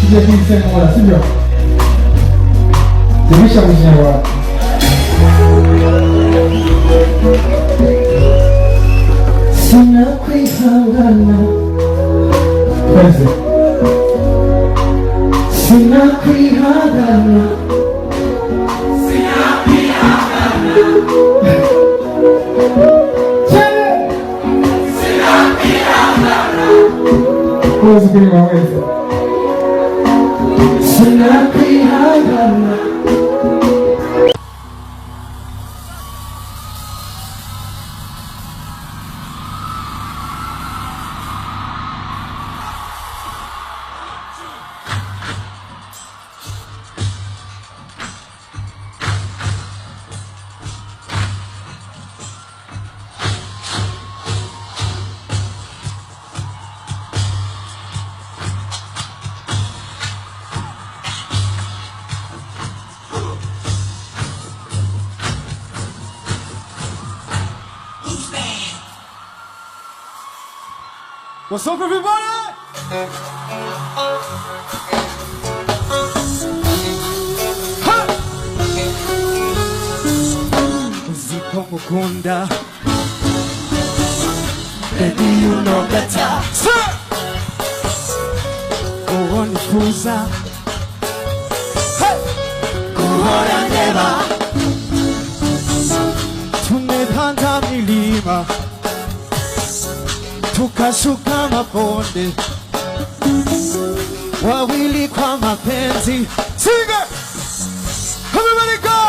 이제 빈센 오라 쓰려 재밌어 보시냐고 Sinakwihangana Kwese Sinakwihangana Kwese kwenye mwese Sinakwihangana What's up, everybody? Zipo mukunda, baby you know better. Go on kuza, go on and never. Tumepanda milima, tukashuka mabonde, wawili kwa mapenzi. Sing it! Everybody go!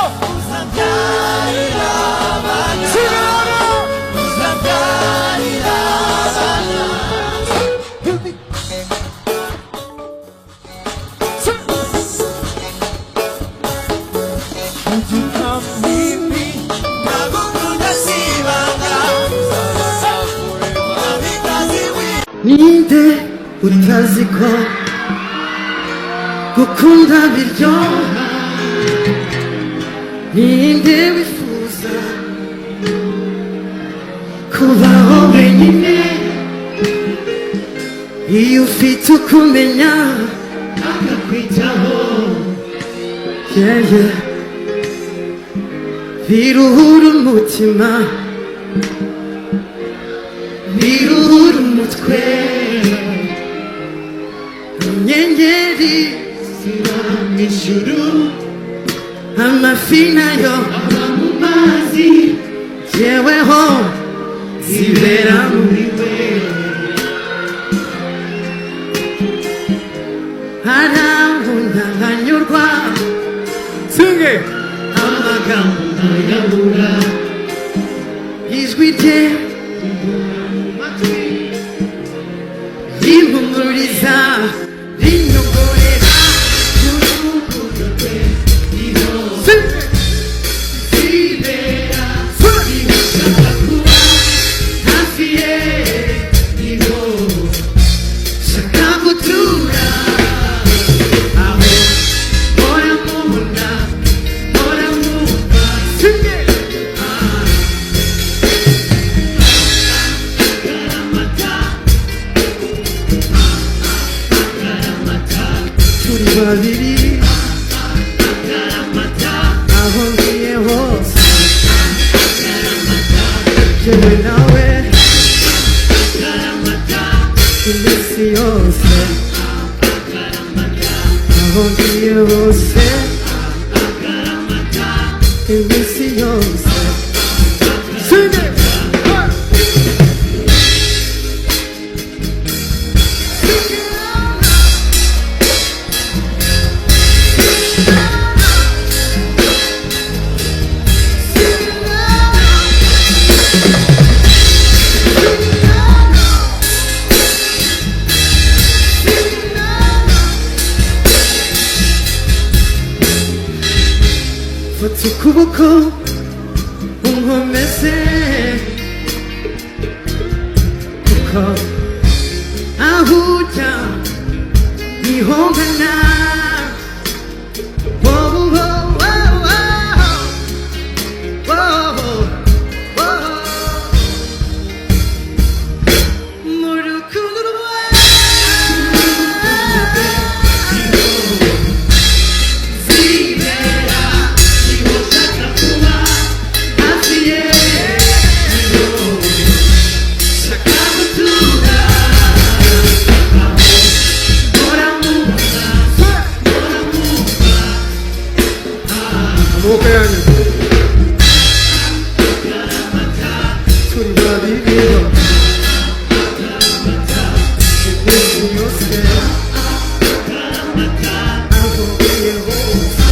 Sing it louder! Would you come meet me? Ninde utaziko gukunda biryoha Ninde wifuza kubaho wenyine iyo ufite ukumenya akakwitaho biruhura umutima biruhura umutwe inyenyeri ziba mw'ijuru amafi nayo aba mu mazi jeweho zibera muri we harankunda nkanyurwa Sing it! amagambo ntayabura ijwi rye rimpumuriza rinyongorera urukundo rwe zibera zibishaka kuba hafi ye niho shaka gutura aho mpora mubona mpora mwumva babiri aho ngiye hose jewe nawe iminsi yose aho ngiye hose iminsi yose Sing it! Fata ukuboko unkomeze kuko aho ujya niho ngana Whoa, whoa, whoa, whoa, whoa. amaboko yanyu turabiriho iminsi yose aho ugiye hose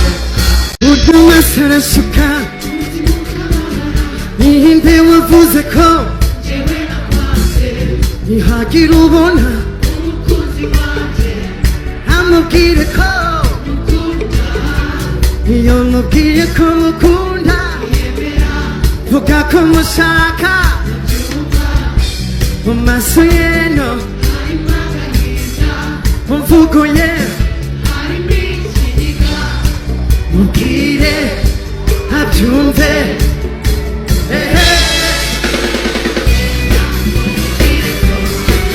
burya wese arasuka nihinde wavuze ko ntihagira ubona amubwire ko iyo mubwiye ko mukunda vuga ko mushaka mu maso ye no mu mvugo ye mubwire abyumve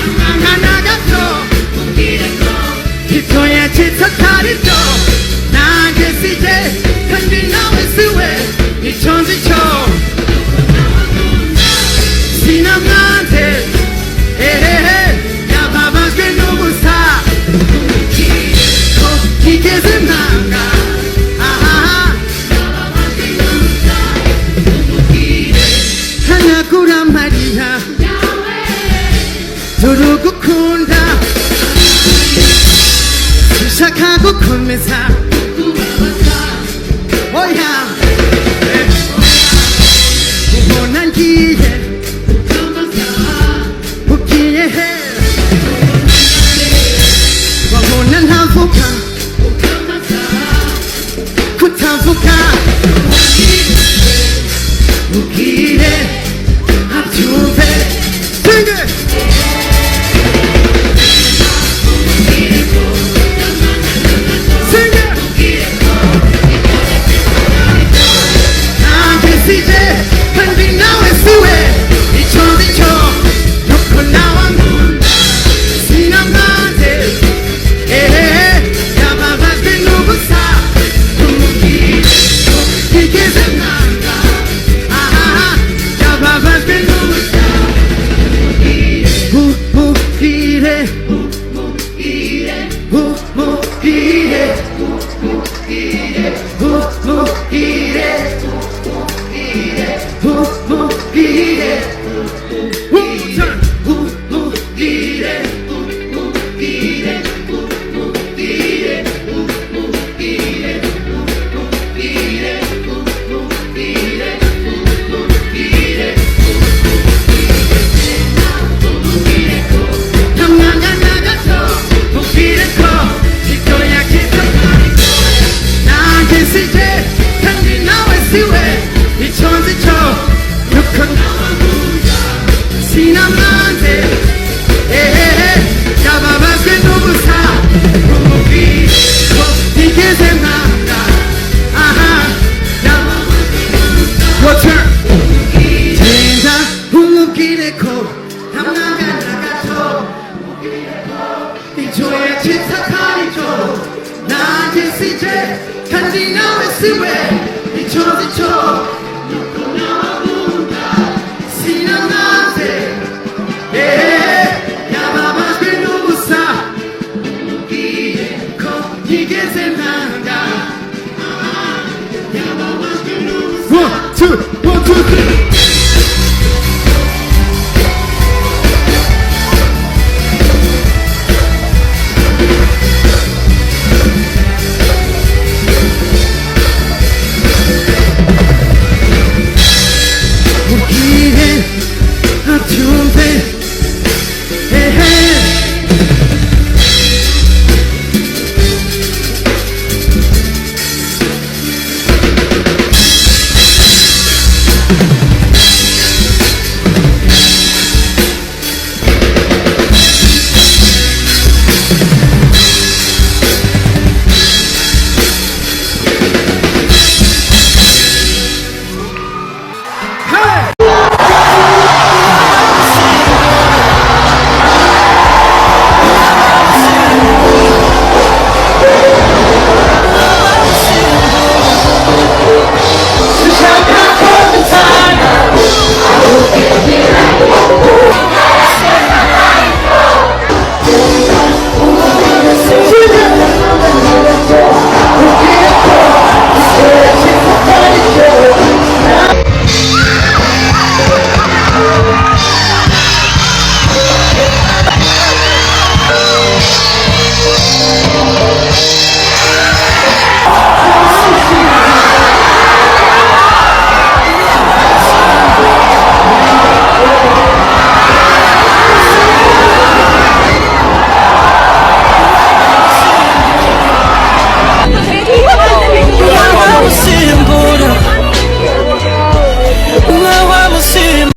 amangana gato ito yacitse atari byo nanjye sijye kandi nawe siwe icyo nzi cyo sinamwanze yababajwe n'ubusa ko ntigeze ntanga hanagura amarira turugukunda dushaka gukomeza oya ubona ngiye ugiye he wabona ntavuga kutavuga ubwire abyumve singe sije kandi nawe siwe icyo nzi cyo nuko nawe ankunda sinamwanze yababajwe n'ubusa umubwire ko ntigeze ntanga yababajwe n'ubusa umubwire umubwire umubwire umubwire umubwire sinamwanze yababajwe n'ubusa umubwire ko ntigeze ntanga genda umubwire ko ntamwangana gato icyo yacitse atari cyo nanjye sije kandi nawe siwe icyo nzi cyo